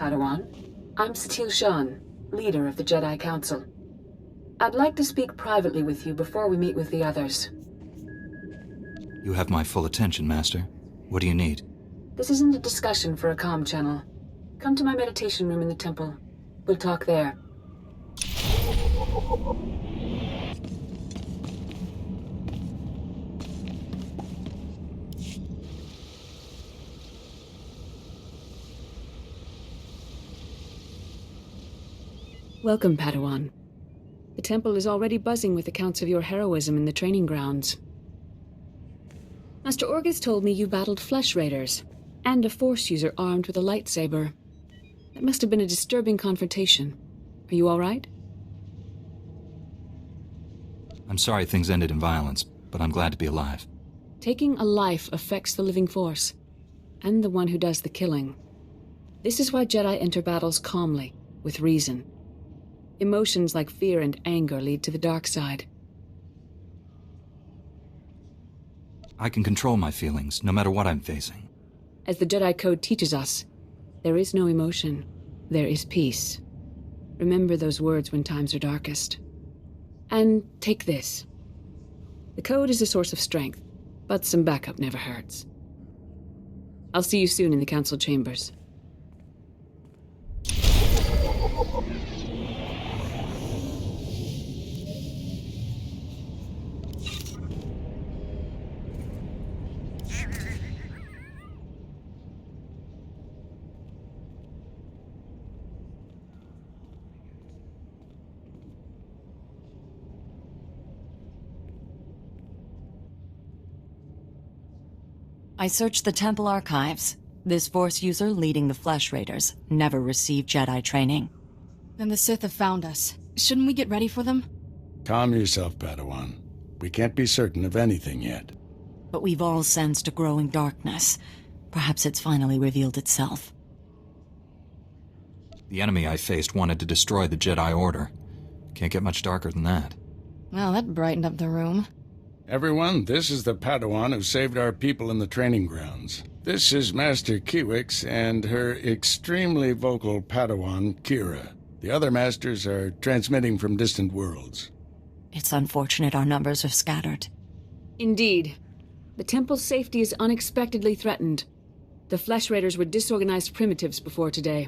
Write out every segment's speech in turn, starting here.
Padawan. I'm Satil Shan, leader of the Jedi Council. I'd like to speak privately with you before we meet with the others. You have my full attention, Master. What do you need? This isn't a discussion for a comm channel. Come to my meditation room in the temple. We'll talk there. Welcome, Padawan. The temple is already buzzing with accounts of your heroism in the training grounds. Master Orgus told me you battled flesh raiders, and a Force user armed with a lightsaber. It must have been a disturbing confrontation. Are you all right? I'm sorry things ended in violence, but I'm glad to be alive. Taking a life affects the living Force, and the one who does the killing. This is why Jedi enter battles calmly, with reason. Emotions like fear and anger lead to the dark side. I can control my feelings, no matter what I'm facing. As the Jedi Code teaches us, there is no emotion, there is peace. Remember those words when times are darkest. And take this. The Code is a source of strength, but some backup never hurts. I'll see you soon in the Council chambers. I searched the temple archives. This Force user leading the Flesh Raiders never received Jedi training. Then the Sith have found us. Shouldn't we get ready for them? Calm yourself, Padawan. We can't be certain of anything yet. But we've all sensed a growing darkness. Perhaps it's finally revealed itself. The enemy I faced wanted to destroy the Jedi Order. Can't get much darker than that. Well, that brightened up the room. Everyone, this is the Padawan who saved our people in the training grounds. This is Master Kiwix and her extremely vocal Padawan, Kira. The other masters are transmitting from distant worlds. It's unfortunate our numbers are scattered. Indeed. The temple's safety is unexpectedly threatened. The Flesh Raiders were disorganized primitives before today.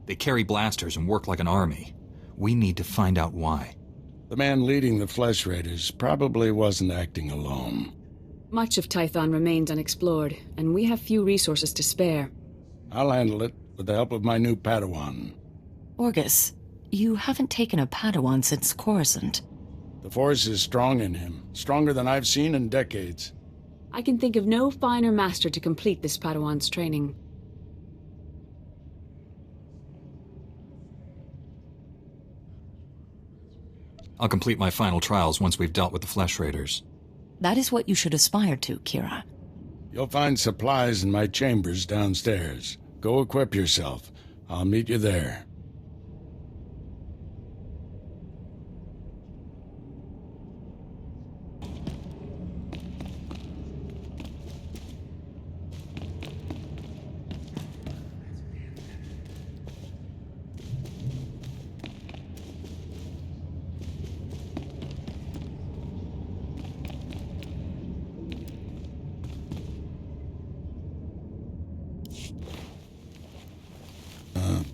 They carry blasters and work like an army. We need to find out why. The man leading the Flesh Raiders probably wasn't acting alone. Much of Tython remains unexplored, and we have few resources to spare. I'll handle it with the help of my new Padawan. Orgus, you haven't taken a Padawan since Coruscant. The Force is strong in him, stronger than I've seen in decades. I can think of no finer master to complete this Padawan's training. I'll complete my final trials once we've dealt with the Flesh Raiders. That is what you should aspire to, Kira. You'll find supplies in my chambers downstairs. Go equip yourself. I'll meet you there.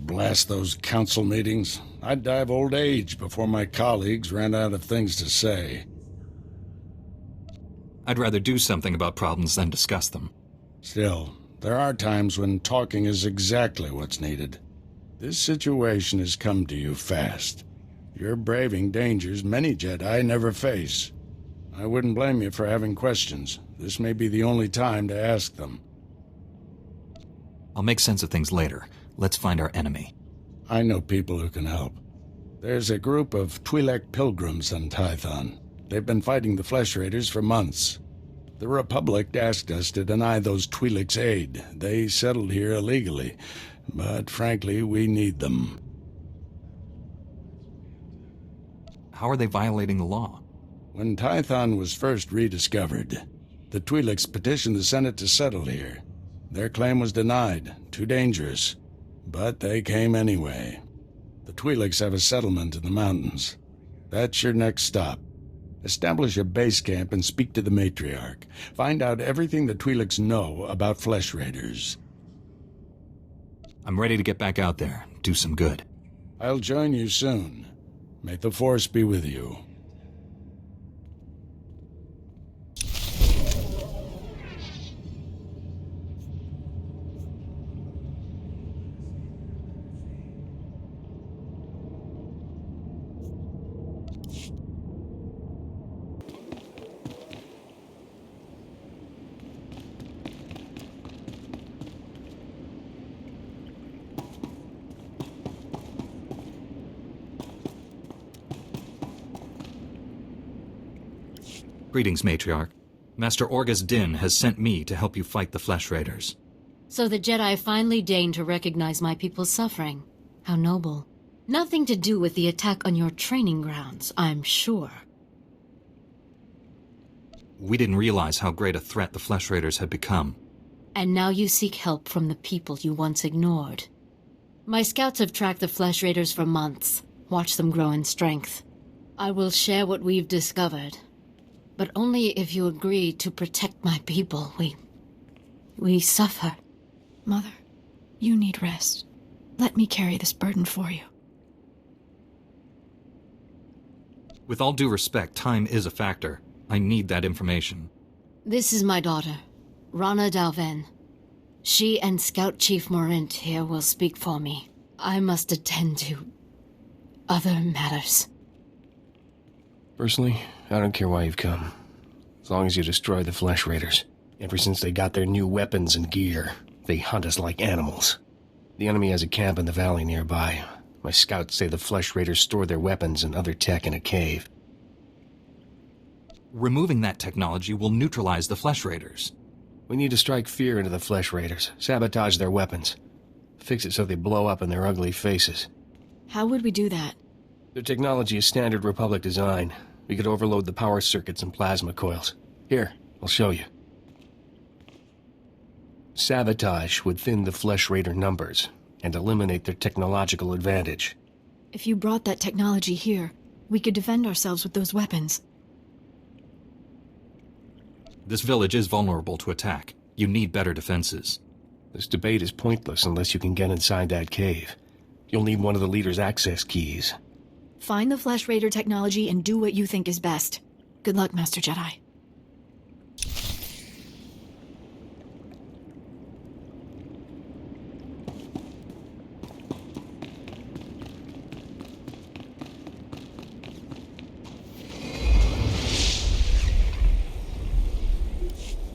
Blast those council meetings. I'd die of old age before my colleagues ran out of things to say. I'd rather do something about problems than discuss them. Still, there are times when talking is exactly what's needed. This situation has come to you fast. You're braving dangers many Jedi never face. I wouldn't blame you for having questions. This may be the only time to ask them. I'll make sense of things later. Let's find our enemy. I know people who can help. There's a group of Twi'lek pilgrims on Tython. They've been fighting the Flesh Raiders for months. The Republic asked us to deny those Twi'leks aid. They settled here illegally, but frankly, we need them. How are they violating the law? When Tython was first rediscovered, the Twi'leks petitioned the Senate to settle here. Their claim was denied. Too dangerous. But they came anyway. The Twi'leks have a settlement in the mountains. That's your next stop. Establish a base camp and speak to the matriarch. Find out everything the Twi'leks know about flesh raiders. I'm ready to get back out there, do some good. I'll join you soon. May the Force be with you. Greetings, Matriarch. Master Orgus Din has sent me to help you fight the Flesh Raiders. So the Jedi finally deigned to recognize my people's suffering. How noble. Nothing to do with the attack on your training grounds, I'm sure. We didn't realize how great a threat the Flesh Raiders had become. And now you seek help from the people you once ignored. My scouts have tracked the Flesh Raiders for months, watched them grow in strength. I will share what we've discovered. But only if you agree to protect my people. We suffer. Mother, you need rest. Let me carry this burden for you. With all due respect, time is a factor. I need that information. This is my daughter, Rana Dalven. She and Scout Chief Morint here will speak for me. I must attend to other matters. Personally, I don't care why you've come. As long as you destroy the Flesh Raiders. Ever since they got their new weapons and gear, they hunt us like animals. The enemy has a camp in the valley nearby. My scouts say the Flesh Raiders store their weapons and other tech in a cave. Removing that technology will neutralize the Flesh Raiders. We need to strike fear into the Flesh Raiders, sabotage their weapons. Fix it so they blow up in their ugly faces. How would we do that? Their technology is standard Republic design. We could overload the power circuits and plasma coils. Here, I'll show you. Sabotage would thin the Flesh Raider numbers and eliminate their technological advantage. If you brought that technology here, we could defend ourselves with those weapons. This village is vulnerable to attack. You need better defenses. This debate is pointless unless you can get inside that cave. You'll need one of the leader's access keys. Find the Flesh Raider technology and do what you think is best. Good luck, Master Jedi.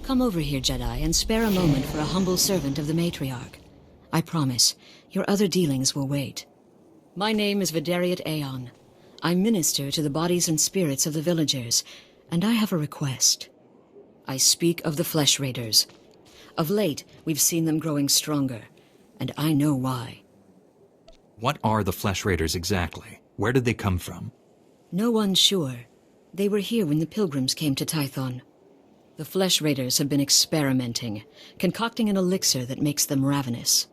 Come over here, Jedi, and spare a moment for a humble servant of the Matriarch. I promise, your other dealings will wait. My name is Vidariat Aeon. I minister to the bodies and spirits of the villagers, and I have a request. I speak of the Flesh Raiders. Of late, we've seen them growing stronger, and I know why. What are the Flesh Raiders exactly? Where did they come from? No one's sure. They were here when the pilgrims came to Tython. The Flesh Raiders have been experimenting, concocting an elixir that makes them ravenous.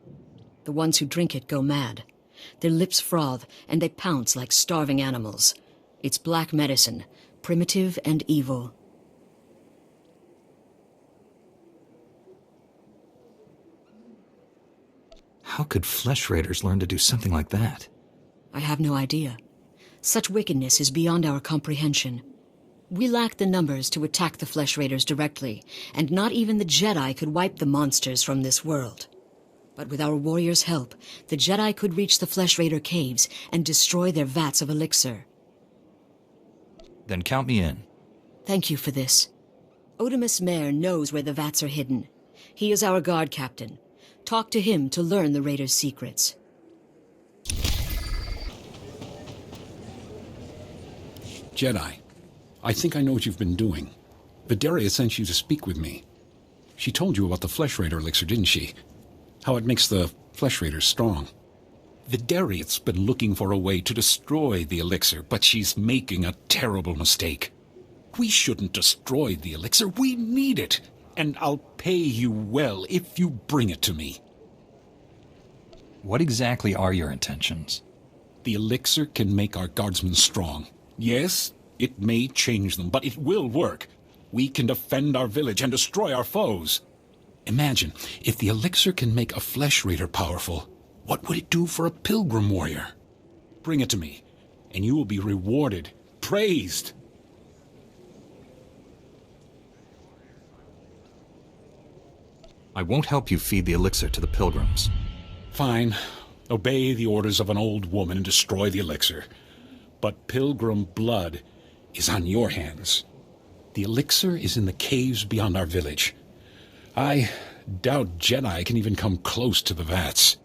The ones who drink it go mad. Their lips froth, and they pounce like starving animals. It's black medicine, primitive and evil. How could Flesh Raiders learn to do something like that? I have no idea. Such wickedness is beyond our comprehension. We lack the numbers to attack the Flesh Raiders directly, and not even the Jedi could wipe the monsters from this world. But with our warriors' help, the Jedi could reach the Flesh Raider caves and destroy their vats of elixir. Then count me in. Thank you for this. Otimus Mare knows where the vats are hidden. He is our guard captain. Talk to him to learn the Raiders' secrets. Jedi, I think I know what you've been doing. Vidaria sent you to speak with me. She told you about the Flesh Raider elixir, didn't she? How it makes the Flesh Raiders strong. Vidaria's been looking for a way to destroy the elixir, but she's making a terrible mistake. We shouldn't destroy the elixir. We need it. and I'll pay you well if you bring it to me. What exactly are your intentions? The elixir can make our guardsmen strong. Yes, it may change them, but it will work. We can defend our village and destroy our foes. Imagine, if the elixir can make a flesh raider powerful, what would it do for a pilgrim warrior? Bring it to me, and you will be rewarded, praised. I won't help you feed the elixir to the pilgrims. Fine. Obey the orders of an old woman and destroy the elixir. But pilgrim blood is on your hands. The elixir is in the caves beyond our village. I doubt Jedi can even come close to the vats.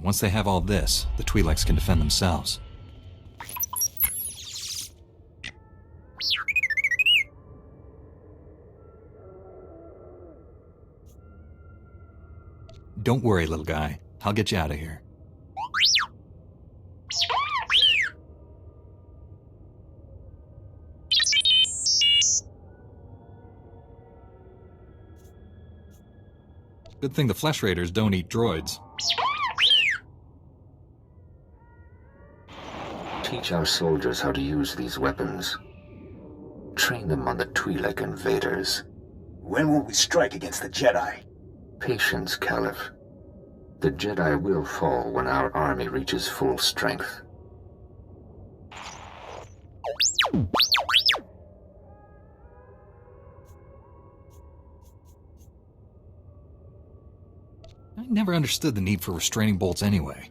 Once they have all this, the Twi'leks can defend themselves. Don't worry, little guy. I'll get you out of here. Good thing the Flesh Raiders don't eat droids. Teach our soldiers how to use these weapons. Train them on the Twi'lek invaders. When will we strike against the Jedi? Patience, Caliph. The Jedi will fall when our army reaches full strength. I never understood the need for restraining bolts anyway.